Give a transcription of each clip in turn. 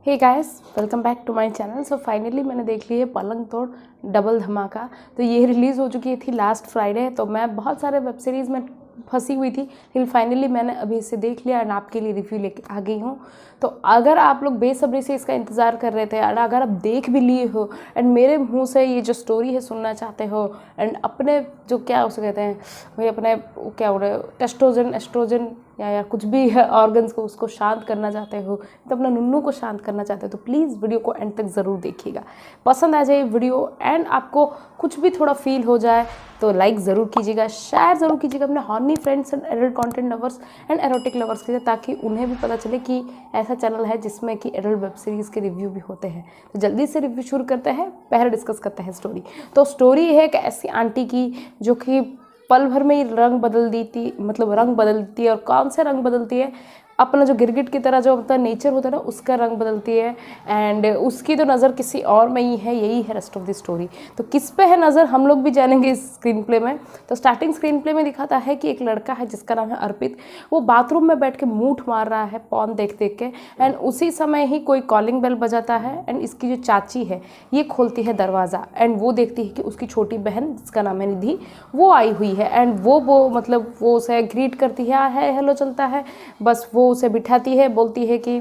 Hey guys, welcome back to my channel. So finally मैंने देख ली है पलंग तोड़ डबल धमाका। तो ये रिलीज़ हो चुकी थी लास्ट फ्राइडे। तो मैं बहुत सारे वेब सीरीज़ में फंसी हुई थी, लेकिन फाइनली मैंने अभी इसे देख लिया एंड आपके लिए रिव्यू लेके आ गई हूँ। तो अगर आप लोग बेसब्री से इसका इंतज़ार कर रहे थे और अगर आप देख भी लिए हो एंड मेरे मुँह से ये जो स्टोरी है सुनना चाहते हो एंड अपने जो क्या उसे कहते हैं भाई अपने क्या हो रहे हो टेस्टोजन एस्ट्रोजन या कुछ भी है ऑर्गन्स को उसको शांत करना चाहते हो, तो अपना नुन्नू को शांत करना चाहते हो तो प्लीज़ वीडियो को एंड तक ज़रूर देखिएगा। पसंद आ जाए वीडियो एंड आपको कुछ भी थोड़ा फील हो जाए तो लाइक ज़रूर कीजिएगा, शेयर ज़रूर कीजिएगा अपने horny friends and adult content lovers and erotic lovers के लिए, ताकि उन्हें भी पता चले कि ऐसा चैनल है जिसमें कि एडल्ट वेब सीरीज़ के रिव्यू भी होते हैं। तो जल्दी से रिव्यू शुरू करते हैं। पहले डिस्कस करते हैं स्टोरी। तो स्टोरी है एक ऐसी आंटी की जो कि पल भर में ही रंग बदल देती, मतलब रंग बदलती है। और कौन से रंग बदलती है? अपना जो गिरगिट की तरह जो होता है नेचर होता है ना, उसका रंग बदलती है। एंड उसकी तो नज़र किसी और में ही है, यही है रेस्ट ऑफ द स्टोरी। तो किस पे है नज़र हम लोग भी जानेंगे इस स्क्रीन प्ले में। तो स्टार्टिंग स्क्रीन प्ले में दिखाता है कि एक लड़का है जिसका नाम है अर्पित। वो बाथरूम में बैठ के मूठ मार रहा है पॉर्न देख देख के। एंड उसी समय ही कोई कॉलिंग बेल बजाता है एंड इसकी जो चाची है ये खोलती है दरवाज़ा एंड वो देखती है कि उसकी छोटी बहन जिसका नाम है निधि वो आई हुई है। एंड वो मतलब वो उसे ग्रीट करती है हेलो चलता है, बस वो उसे बिठाती है, बोलती है कि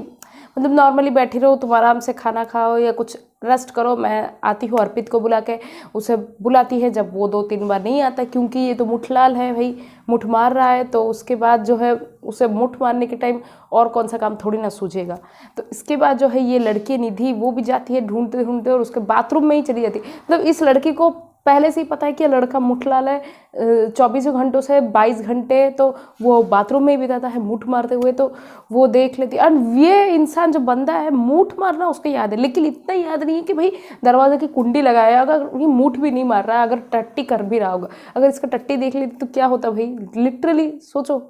मतलब नॉर्मली बैठी रहो, तुम आराम से खाना खाओ या कुछ रेस्ट करो, मैं आती हूँ। अर्पित को बुला के उसे बुलाती है। जब वो 2-3 बार नहीं आता क्योंकि ये तो मुठलाल है भाई, मुठ मार रहा है, तो उसके बाद जो है उसे मुठ मारने के टाइम और कौन सा काम थोड़ी ना सूझेगा। तो इसके बाद जो है ये लड़की निधि वो भी जाती है ढूंढते ढूंढते और उसके बाथरूम में ही चली जाती है। मतलब इस लड़की को पहले से ही पता है कि लड़का मुठलाल है। 24 घंटों से 22 घंटे तो वो बाथरूम में ही बिताता है मूठ मारते हुए। तो वो देख लेती है। और ये इंसान जो बंदा है मूठ मारना उसको याद है, लेकिन इतना याद नहीं है कि भाई दरवाजे की कुंडी लगाया। अगर ये मूठ भी नहीं मार रहा है, अगर टट्टी कर भी रहा होगा, अगर इसका टट्टी देख लेती तो क्या होता भाई, लिटरली सोचो।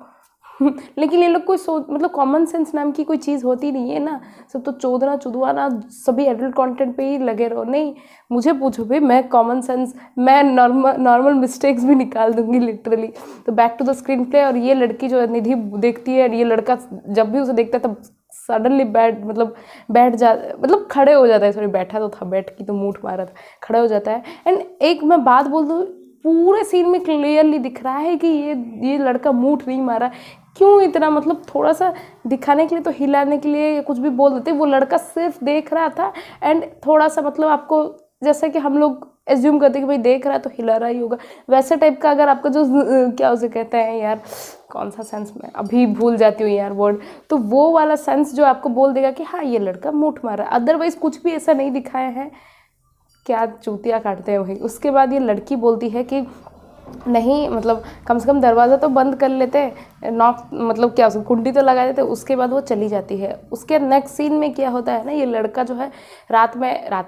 लेकिन ये लोग कोई मतलब कॉमन सेंस नाम की कोई चीज़ होती नहीं है ना, सब तो चोदना चुदवाना सभी एडल्ट कंटेंट पे ही लगे रहो। नहीं, मुझे पूछो भाई, मैं कॉमन सेंस, मैं नॉर्मल मिस्टेक्स भी निकाल दूंगी लिटरली। तो back to the screenplay. और ये लड़की जो निधि देखती है, ये लड़का जब भी उसे देखता है तब सडनली बैठ जा मतलब खड़े हो जाता है। सॉरी, बैठा तो था, बैठ की तो मूठ मारा था, खड़े हो जाता है। एंड एक मैं बात बोल दूँ, पूरे सीन में क्लियरली दिख रहा है कि ये लड़का मूठ नहीं मारा। क्यों इतना, मतलब थोड़ा सा दिखाने के लिए तो हिलाने के लिए कुछ भी बोल देते, वो लड़का सिर्फ देख रहा था। एंड थोड़ा सा मतलब आपको जैसे कि हम लोग एज्यूम करते कि भाई देख रहा है तो हिला रहा ही होगा, वैसे टाइप का अगर आपका जो क्या उसे कहते हैं यार, कौन सा सेंस में अभी भूल जाती हूँ यार वर्ड, तो वो वाला सेंस जो आपको बोल देगा कि हाँ ये लड़का मूठ मारा। अदरवाइज कुछ भी ऐसा नहीं दिखाया है। क्या चूतिया काटते हैं भाई। उसके बाद ये लड़की बोलती है कि नहीं, मतलब कम से कम दरवाज़ा तो बंद कर लेते, नॉक मतलब क्या उसको कुंडी तो लगा देते। उसके बाद वो चली जाती है। उसके नेक्स्ट सीन में क्या होता है ना, ये लड़का जो है रात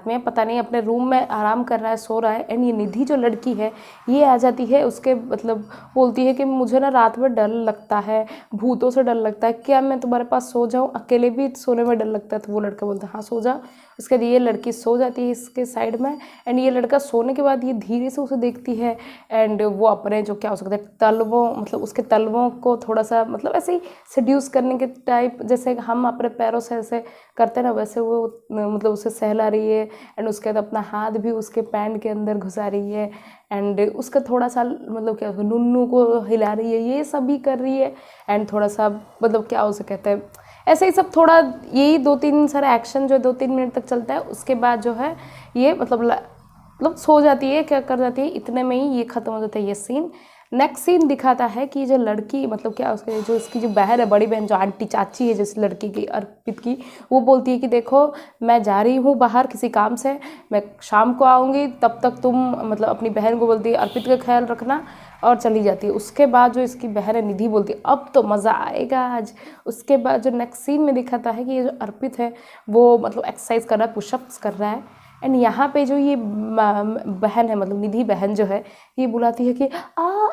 में पता नहीं अपने रूम में आराम कर रहा है, सो रहा है। एंड ये निधि जो लड़की है ये आ जाती है उसके, मतलब बोलती है कि मुझे ना रात में डर लगता है, भूतों से डर लगता है, क्या मैं तुम्हारे पास सो जाऊँ? अकेले भी सोने में डर लगता है। तो वो लड़का बोलता है हाँ सो जा। उसके बाद ये लड़की सो जाती है इसके साइड में। एंड ये लड़का सोने के बाद ये धीरे से उसे देखती है। एंड वो अपने जो क्या हो सकता है तलवों, मतलब उसके तलवों को थोड़ा सा मतलब ऐसे ही सेड्यूस करने के टाइप, जैसे हम अपने पैरों से ऐसे करते हैं ना, वैसे वो मतलब उसे सहला रही है। एंड उसके बाद अपना हाथ भी उसके पैंट के अंदर घुसा रही है। एंड उसका थोड़ा सा मतलब क्या नुन्नू को हिला रही है, ये सब भी कर रही है। एंड थोड़ा सा मतलब क्या उसे कहते हैं ऐसे ही सब थोड़ा, यही 2-3 सारे एक्शन जो 2-3 मिनट तक चलता है। उसके बाद जो है ये मतलब सो जाती है, क्या कर जाती है, इतने में ही ये ख़त्म हो जाता है ये सीन। नेक्स्ट सीन दिखाता है कि जो लड़की मतलब क्या उसके जो इसकी जो बहन है, बड़ी बहन जो आंटी चाची है जिस लड़की की अर्पित की, वो बोलती है कि देखो मैं जा रही हूँ बाहर किसी काम से, मैं शाम को आऊँगी, तब तक तुम मतलब अपनी बहन को बोलती है अर्पित का ख्याल रखना, और चली जाती है। उसके बाद जो इसकी बहन है निधि बोलती है अब तो मज़ा आएगा आज। उसके बाद जो नेक्स्ट सीन में दिखाता है कि ये जो अर्पित है वो मतलब एक्सरसाइज कर रहा है, पुशअप्स कर रहा है। एंड यहाँ पे जो ये बहन है, मतलब निधि बहन जो है, ये बुलाती है कि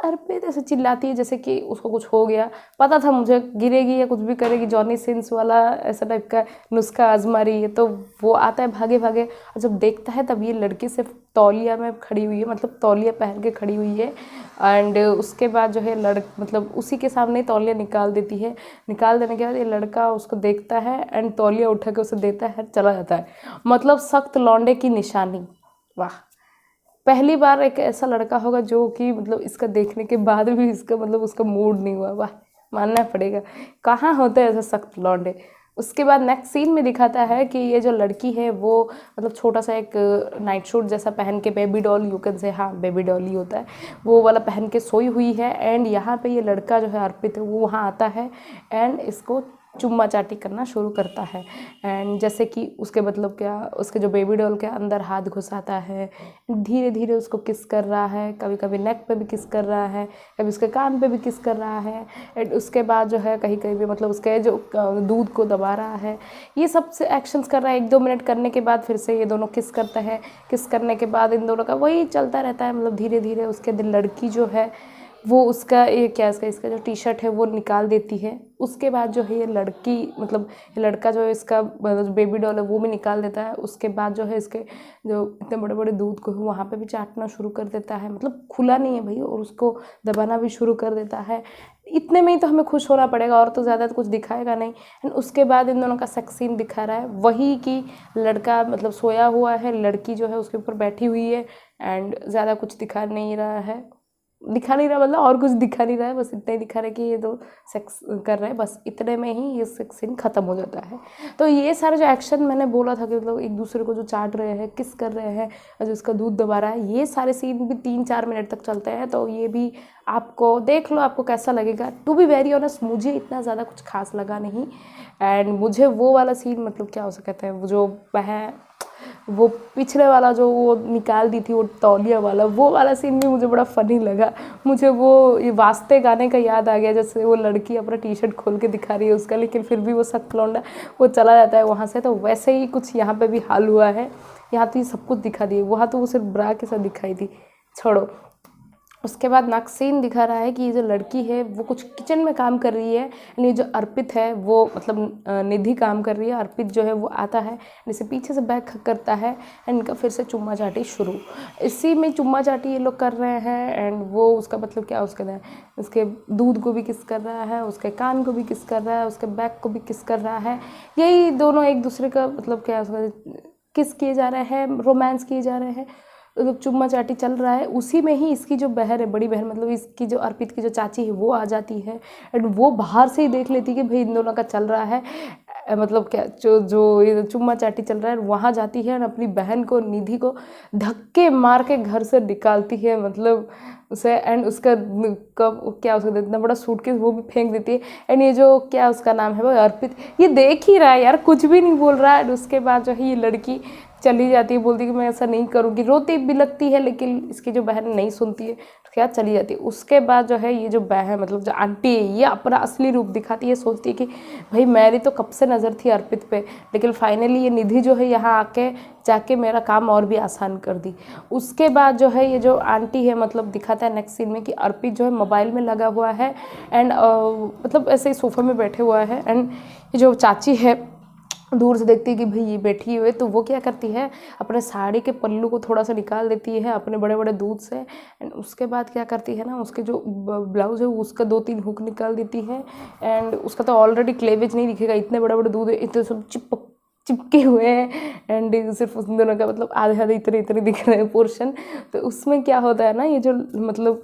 अर्पित, ऐसे चिल्लाती है जैसे कि उसको कुछ हो गया। पता था मुझे गिरेगी या कुछ भी करेगी, जॉनी सिंस वाला ऐसा टाइप का नुस्खा आजमा रही है। तो वो आता है भागे भागे, और जब देखता है तब ये लड़की सिर्फ तौलिया में खड़ी हुई है, मतलब तौलिया पहन के खड़ी हुई है। एंड उसके बाद जो है मतलब उसी के सामने तौलिया निकाल देती है। निकाल देने के बाद ये लड़का उसको देखता है एंड तौलिया उठा के उसे देता है, चला जाता है। मतलब सख्त लौंडे की निशानी। वाह, पहली बार एक ऐसा लड़का होगा जो कि मतलब इसका देखने के बाद भी इसका मतलब उसका मूड नहीं हुआ। वाह, मानना पड़ेगा, कहाँ होते हैं ऐसे सख्त लौंडे। उसके बाद नेक्स्ट सीन में दिखाता है कि ये जो लड़की है वो मतलब छोटा सा एक नाइट सूट जैसा पहन के, baby doll you can say, हाँ बेबी डॉल ही होता है वो वाला, पहन के सोई हुई है। एंड यहाँ पे ये लड़का जो है अर्पित है वो वहाँ आता है एंड इसको चुम्मा चाटी करना शुरू करता है। एंड जैसे कि उसके मतलब क्या, उसके जो बेबी डॉल के अंदर हाथ घुसाता है, धीरे धीरे उसको किस कर रहा है, कभी कभी नेक पे भी किस कर रहा है, कभी उसके कान पे भी किस कर रहा है। एंड उसके बाद जो है कहीं कहीं भी मतलब उसके जो दूध को दबा रहा है। ये सब से एक्शंस कर रहा है। 1-2 मिनट करने के बाद फिर से ये दोनों किस करते हैं। किस करने के बाद इन दोनों का वही चलता रहता है। मतलब धीरे धीरे उसके दिन लड़की जो है वो उसका ये क्या इसका जो टी शर्ट है वो निकाल देती है। उसके बाद जो है ये लड़की मतलब ये लड़का जो है इसका बेबी डॉल है वो भी निकाल देता है। उसके बाद जो है इसके जो इतने बड़े बड़े दूध को वहाँ पे भी चाटना शुरू कर देता है। मतलब खुला नहीं है भाई, और उसको दबाना भी शुरू कर देता है। इतने में ही तो हमें खुश होना पड़ेगा, और तो ज़्यादा तो कुछ दिखाएगा नहीं। एंड उसके बाद इन दोनों का सेक्स सीन दिखा रहा है, वही कि लड़का मतलब सोया हुआ है, लड़की जो है उसके ऊपर बैठी हुई है। एंड ज़्यादा कुछ दिखा नहीं रहा मतलब और कुछ दिखा नहीं रहा है, बस इतना ही दिखा रहा है कि ये दो सेक्स कर रहे हैं। बस इतने में ही ये सेक्स सीन ख़त्म हो जाता है। तो ये सारे जो एक्शन मैंने बोला था कि मतलब एक दूसरे को जो चाट रहे हैं, किस कर रहे हैं, जो उसका दूध दबा रहा है, ये सारे सीन भी 3-4 मिनट तक चलते हैं। तो ये भी आपको देख लो, आपको कैसा लगेगा। टू बी वेरी ऑनेस्ट, मुझे इतना ज़्यादा कुछ खास लगा नहीं। एंड मुझे वो वाला सीन मतलब क्या हो सकता है, वो जो वो पिछले वाला जो वो निकाल दी थी वो तौलिया वाला, वो वाला सीन भी मुझे बड़ा फ़नी लगा। मुझे वो ये वास्ते गाने का याद आ गया, जैसे वो लड़की अपना टी शर्ट खोल के दिखा रही है उसका, लेकिन फिर भी वो सख्त लौंडा वो चला जाता है वहाँ से। तो वैसे ही कुछ यहाँ पे भी हाल हुआ है। यहाँ तो ये सब कुछ दिखा दिए, वहाँ तो वो सिर्फ ब्रा के साथ दिखाई थी, छोड़ो। उसके बाद नेक्स्ट सीन दिखा रहा है कि ये जो लड़की है वो कुछ किचन में काम कर रही है। ये जो अर्पित है वो मतलब निधि काम कर रही है। अर्पित जो है वो आता है, इसे पीछे से बैक करता है एंड इनका फिर से चुम्मा चाटी शुरू। इसी में चुम्मा चाटी ये लोग कर रहे हैं। एंड वो उसका मतलब क्या, उसके दूध को भी किस कर रहा है, उसके कान को भी किस कर रहा है, उसके बैक को भी किस कर रहा है। यही दोनों एक दूसरे का मतलब क्या किस किए जा रहे हैं, रोमांस किए जा रहे हैं, मतलब चुम्मा चाटी चल रहा है। उसी में ही इसकी जो बहन है, बड़ी बहन मतलब इसकी जो अर्पित की जो चाची है वो आ जाती है। एंड वो बाहर से ही देख लेती है कि भाई इन दोनों का चल रहा है, मतलब क्या जो ये चुम्मा चाटी चल रहा है। वहाँ जाती है और अपनी बहन को, निधि को धक्के मार के घर से निकालती है, मतलब उसे। एंड उसका कब क्या उसका इतना बड़ा सूटकेस वो भी फेंक देती है। एंड ये जो क्या उसका नाम है वो अर्पित, ये देख ही रहा है यार, कुछ भी नहीं बोल रहा है। उसके बाद जो है ये लड़की चली जाती है, बोलती है कि मैं ऐसा नहीं करूँगी, रोती भी लगती है, लेकिन इसकी जो बहन नहीं सुनती है, तो क्या चली जाती है। उसके बाद जो है ये जो बहन मतलब जो आंटी है ये अपना असली रूप दिखाती है। सोचती है कि भाई मेरी तो कब से नज़र थी अर्पित पे, लेकिन फाइनली ये निधि जो है यहाँ आके जाके मेरा काम और भी आसान कर दी। उसके बाद जो है ये जो आंटी है मतलब दिखाता है नेक्स्ट सीन में कि अर्पित जो है मोबाइल में लगा हुआ है एंड मतलब ऐसे ही सोफे में बैठे हुआ है। एंड ये जो चाची है दूर से देखती है कि भाई ये बैठी हुई है, तो वो क्या करती है, अपने साड़ी के पल्लू को थोड़ा सा निकाल देती है अपने बड़े बड़े दूध से। एंड उसके बाद क्या करती है ना, उसके जो ब्लाउज है उसका 2-3 हुक निकाल देती है। एंड उसका तो ऑलरेडी क्लेवेज नहीं दिखेगा, इतने बड़े बड़े दूध है, इतने सब चिपके हुए हैं। एंड सिर्फ उस दोनों का मतलब आधे आधे इतने इतने दिख रहे हैं पोर्शन। तो उसमें क्या होता है ना, ये जो मतलब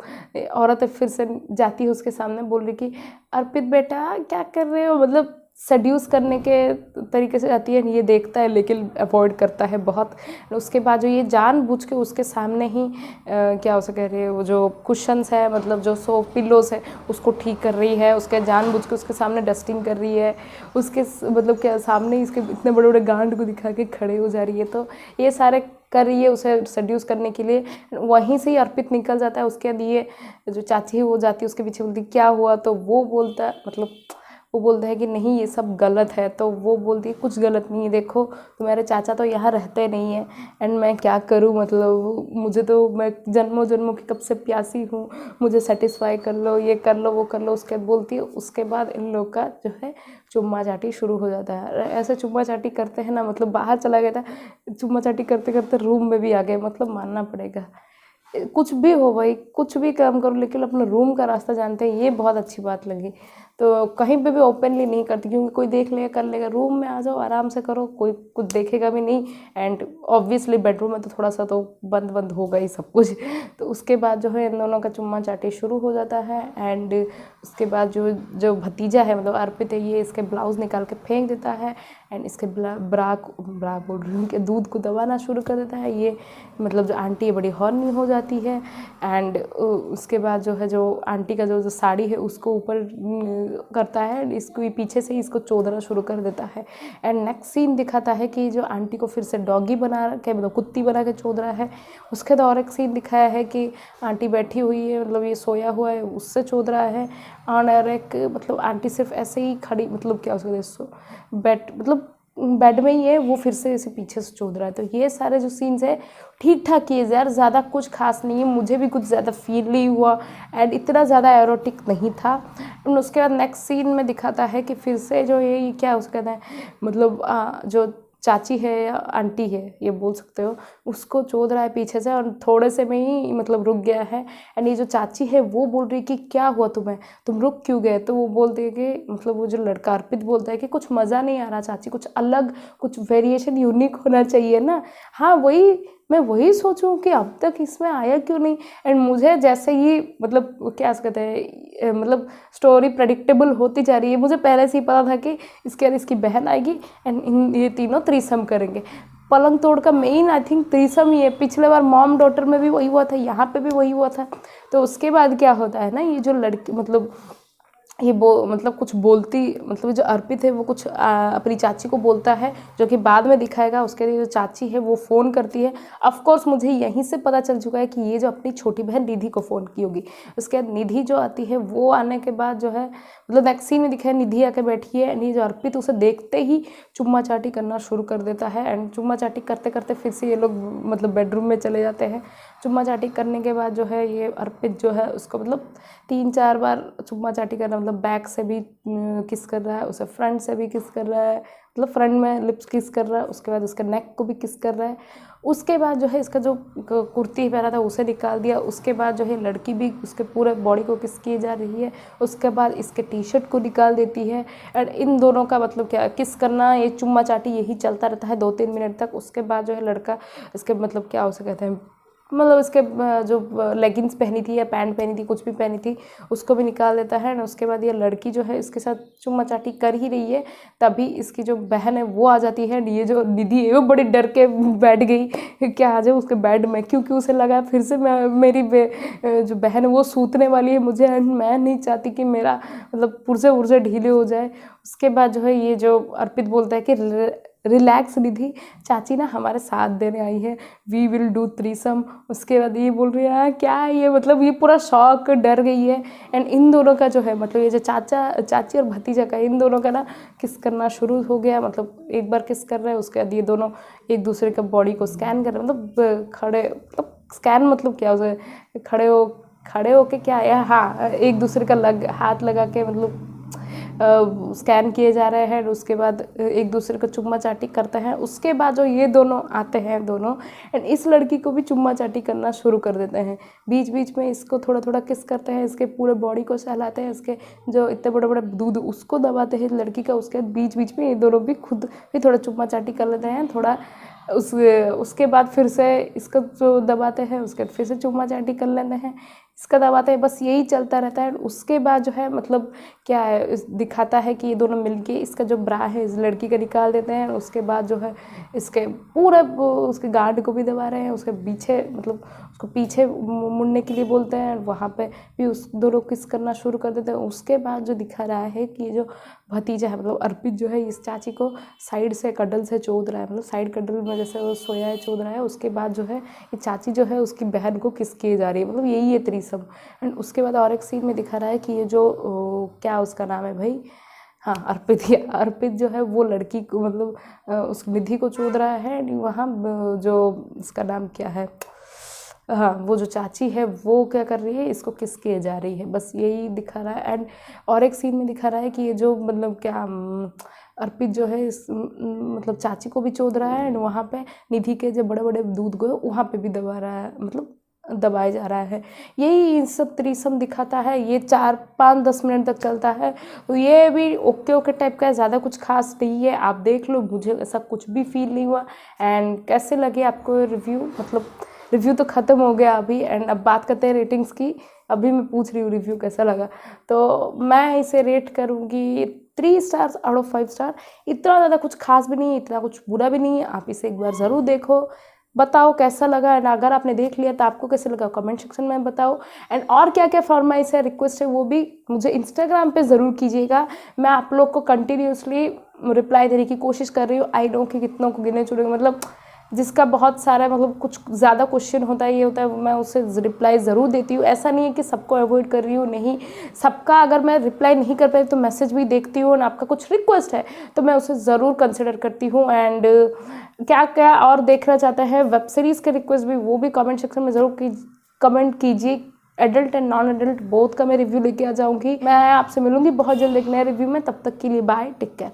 औरत फिर से जाती है उसके सामने, बोल रही कि अर्पित बेटा क्या कर रहे हो, मतलब सेड्यूस करने के तरीके से जाती है। ये देखता है लेकिन अवॉइड करता है बहुत। उसके बाद जो ये जानबूझ के उसके सामने ही क्या हो सके रहे, वो जो कुशन्स है मतलब जो पिल्लोस है उसको ठीक कर रही है, उसके जानबूझ के उसके सामने डस्टिंग कर रही है, उसके मतलब क्या सामने इसके इतने बड़े बड़े गांड को दिखा के खड़े हो जा रही है। तो ये सारे कर रही है उसे सेड्यूस करने के लिए। वहीं से ही अर्पित निकल जाता है। उसके बाद ये जो चाची है वो जाती है उसके पीछे, बोलती क्या हुआ, तो वो बोलता है मतलब वो बोलता है कि नहीं ये सब गलत है, तो वो बोलती है कुछ गलत नहीं है, देखो तुम्हारे चाचा तो यहाँ रहते नहीं हैं एंड मैं क्या करूँ, मतलब मुझे तो, मैं जन्मों जन्मों की कब से प्यासी हूँ, मुझे सेटिस्फाई कर लो, ये कर लो वो कर लो। उसके बाद बोलती है, उसके बाद इन लोग का जो है चुम्मा चाटी शुरू हो जाता है। ऐसे चुम्मा चाटी करते हैं ना, मतलब बाहर चला गया था, चुम्मा चाटी करते करते रूम में भी आ गए, मतलब मानना पड़ेगा। कुछ भी हो भाई, कुछ भी काम करो, लेकिन अपने रूम का रास्ता जानते हैं, ये बहुत अच्छी बात लगी। तो कहीं पे भी ओपनली नहीं करती, क्योंकि कोई देख लेगा कर लेगा। रूम में आ जाओ, आराम से करो, कोई कुछ देखेगा भी नहीं। एंड ऑब्वियसली बेडरूम में तो थोड़ा सा तो बंद बंद होगा ही सब कुछ। तो उसके बाद जो है इन दोनों का चुम्मा चाटी शुरू हो जाता है। एंड उसके बाद जो जो भतीजा है, मतलब अर्पित है, ये इसके ब्लाउज़ निकाल के फेंक देता है एंड इसके ब्रा बोल रही हूँ कि दूध को दबाना शुरू कर देता है। ये मतलब जो आंटी है बड़ी हॉर्नी हो जाती है। एंड उसके बाद जो है, जो आंटी का जो साड़ी है उसको ऊपर करता है, इसको पीछे से ही इसको चोदना शुरू कर देता है। एंड नेक्स्ट सीन दिखाता है कि जो आंटी को फिर से डॉगी बना के, मतलब कुत्ती बना के चोद रहा है। उसके बाद और एक सीन दिखाया है कि आंटी बैठी हुई है, मतलब ये सोया हुआ है, उससे चोद रहा है। और एक मतलब आंटी सिर्फ ऐसे ही खड़ी, मतलब क्या उसको बेड में ही है, वो फिर से इसे पीछे से चोद रहा है। तो ये सारे जो सीन्स है ठीक ठाक किए यार, ज़्यादा कुछ खास नहीं है, मुझे भी कुछ ज़्यादा फील नहीं हुआ एंड इतना ज़्यादा एरोटिक नहीं था। उसके बाद नेक्स्ट सीन में दिखाता है कि फिर से जो ये क्या उसको कहते हैं, मतलब जो चाची है या आंटी है ये बोल सकते हो, उसको चोद रहा है पीछे से और थोड़े से में ही मतलब रुक गया है। एंड ये जो चाची है वो बोल रही है कि क्या हुआ तुम्हें, तुम रुक क्यों गए। तो वो बोलते हैं कि मतलब वो जो लड़का अर्पित बोलता है कि कुछ मज़ा नहीं आ रहा चाची, कुछ अलग, कुछ वेरिएशन यूनिक होना चाहिए ना। हाँ वही, मैं वही सोचूं कि अब तक इसमें आया क्यों नहीं। एंड मुझे जैसे ही मतलब क्या कहते हैं, मतलब स्टोरी प्रेडिक्टेबल होती जा रही है, मुझे पहले से ही पता था कि इसके बाद इसकी बहन आएगी एंड ये तीनों थ्रीसम करेंगे। पलंग तोड़ का मेन आई थिंक थ्रीसम ही है। पिछले बार मॉम डॉटर में भी वही हुआ था, यहाँ पे भी वही हुआ था। तो उसके बाद क्या होता है ना, ये जो लड़की मतलब ये मतलब कुछ बोलती, मतलब जो अर्पित है वो कुछ अपनी चाची को बोलता है, जो कि बाद में दिखाएगा। उसके लिए जो चाची है वो फ़ोन करती है। ऑफ कोर्स मुझे यहीं से पता चल चुका है कि ये जो अपनी छोटी बहन निधि को फ़ोन की होगी। उसके बाद निधि जो आती है, वो आने के बाद जो है मतलब नेक्स्ट सीन में दिखा है निधि आके बैठी है एंड ये जो अर्पित उसे देखते ही चुम्मा चाटी करना शुरू कर देता है। एंड चुम्मा चाटी करते करते फिर से ये लोग मतलब बेडरूम में चले जाते हैं। चुम्मा चाटी करने के बाद जो है ये अर्पित जो है उसको मतलब 3-4 बार चुम्मा चाटी करना, मतलब बैक से भी किस कर रहा है, उसे फ्रंट से भी किस कर रहा है, मतलब फ्रंट में लिप्स किस कर रहा है, उसके बाद उसके नेक को भी किस कर रहा है। उसके बाद जो है इसका जो कुर्ती पहना था उसे निकाल दिया। उसके बाद जो है लड़की भी उसके पूरे बॉडी को किस किए जा रही है। उसके बाद इसके टी शर्ट को निकाल देती है। एंड इन दोनों का मतलब क्या किस करना, ये चुम्मा चाटी यही चलता रहता है 2-3 मिनट तक। उसके बाद जो है लड़का इसके मतलब क्या उसे कहते हैं, मतलब इसके जो लेगिंग्स पहनी थी या पैंट पहनी थी, कुछ भी पहनी थी, उसको भी निकाल देता है। और उसके बाद ये लड़की जो है इसके साथ चुम्मा चाटी कर ही रही है, तभी इसकी जो बहन है वो आ जाती है। ये जो निधि है वो बड़ी डर के बैठ गई क्या आ जाए उसके बेड में, क्योंकि उसे लगा फिर से मेरी जो बहन है वो सूतने वाली है मुझे, मैं नहीं चाहती कि मेरा मतलब पुर्जे उर्जे ढीले हो जाए। उसके बाद जो है ये जो अर्पित बोलता है कि रिलैक्स निधि, चाची ना हमारे साथ देने आई है, वी विल डू थ्रीसम। उसके बाद ये बोल रही है क्या है ये, मतलब ये पूरा शॉक डर गई है। एंड इन दोनों का जो है मतलब ये जो चाची और भतीजा का, इन दोनों का ना किस करना शुरू हो गया। मतलब एक बार किस कर रहे हैं, उसके बाद ये दोनों एक दूसरे का बॉडी को स्कैन कर रहे हैं, मतलब खड़े, मतलब स्कैन मतलब क्या उसे खड़े हो के क्या है, हाँ एक दूसरे का हाथ लगा के मतलब स्कैन किए जा रहे हैं। उसके बाद एक दूसरे को चुम्मा चाटी करते हैं। उसके बाद जो ये दोनों आते हैं दोनों, एंड इस लड़की को भी चुम्मा चाटी करना शुरू कर देते हैं। बीच बीच में इसको थोड़ा थोड़ा किस करते हैं, इसके पूरे बॉडी को सहलाते हैं, इसके जो इतने बड़े बड़े दूध उसको दबाते हैं लड़की का। उसके बीच बीच में ये दोनों भी खुद भी थोड़ा चुम्मा चाटी कर लेते हैं थोड़ा। उसके बाद फिर से इसको जो दबाते हैं, उसके बाद फिर से चुम्मा चाटी कर लेते हैं, इसका दबाते हैं, बस यही चलता रहता है। उसके बाद जो है मतलब क्या है, दिखाता है कि ये दोनों मिलके इसका जो ब्रा है इस लड़की का निकाल देते हैं। उसके बाद जो है इसके पूरे उसके गार्ड को भी दबा रहे हैं, उसके पीछे मतलब उसको पीछे मुड़ने के लिए बोलते हैं, वहाँ पे भी उस दोनों किस करना शुरू कर देते हैं। उसके बाद जो दिखा रहा है कि ये जो भतीजा है मतलब अर्पित जो है इस चाची को साइड से कडल से चोद रहा है, मतलब साइड कडल में जैसे वो सोया है चोद रहा है। उसके बाद जो है ये चाची जो है उसकी बहन को किस किए जा रही है, मतलब यही है थ्रीसम। एंड उसके बाद और एक सीन में दिखा रहा है कि ये जो क्या उसका नाम है भाई, हाँ अर्पित, ही अर्पित जो है वो लड़की को मतलब उस निधि को चोद रहा है। वहाँ जो उसका नाम क्या है, हाँ वो जो चाची है वो क्या कर रही है, इसको किस किए जा रही है, बस यही दिखा रहा है। एंड और एक सीन में दिखा रहा है कि ये जो मतलब क्या अर्पित जो है इस मतलब चाची को भी चोद रहा है। एंड वहाँ पे निधि के जो बड़े बड़े दूध को वहाँ पे भी दबा रहा है, मतलब दबाया जा रहा है। यही सब त्रिसम दिखाता है। ये 4-5-10 मिनट तक चलता है। तो ये भी ओके ओके टाइप का है, ज़्यादा कुछ खास नहीं है, आप देख लो, मुझे ऐसा कुछ भी फील नहीं हुआ। एंड कैसे लगे आपको रिव्यू, मतलब रिव्यू तो ख़त्म हो गया अभी। एंड अब बात करते हैं रेटिंग्स की। अभी मैं पूछ रही हूँ रिव्यू कैसा लगा, तो मैं इसे रेट करूँगी 3 स्टार्स आउट ऑफ 5 स्टार। इतना ज़्यादा कुछ खास भी नहीं है, इतना कुछ बुरा भी नहीं है। आप इसे एक बार ज़रूर देखो, बताओ कैसा लगा। एंड अगर आपने देख लिया तो आपको कैसे लगा कमेंट सेक्शन में बताओ। एंड और क्या क्या फरमाइश है, रिक्वेस्ट है, वो भी मुझे इंस्टाग्राम पे ज़रूर कीजिएगा। मैं आप लोग को कंटिन्यूसली रिप्लाई देने की कोशिश कर रही हूँ। आई नो कि कितनों को गिने चुने, मतलब जिसका बहुत सारा मतलब कुछ ज़्यादा क्वेश्चन होता है, ये होता है, मैं उसे रिप्लाई ज़रूर देती हूँ। ऐसा नहीं है कि सबको अवॉइड कर रही हूँ, नहीं, सबका अगर मैं रिप्लाई नहीं कर पाई तो मैसेज भी देखती हूँ। और आपका कुछ रिक्वेस्ट है तो मैं उसे ज़रूर कंसिडर करती हूँ। एंड क्या क्या और देखना चाहते हैं वेब सीरीज़ के रिक्वेस्ट भी, वो भी कमेंट सेक्शन में ज़रूर कमेंट कीजिए। Adult and non adult both का मैं रिव्यू लेके आ जाऊँगी। मैं आपसे मिलूँगी बहुत जल्द एक नए रिव्यू में। तब तक के लिए बाय, टेक केयर।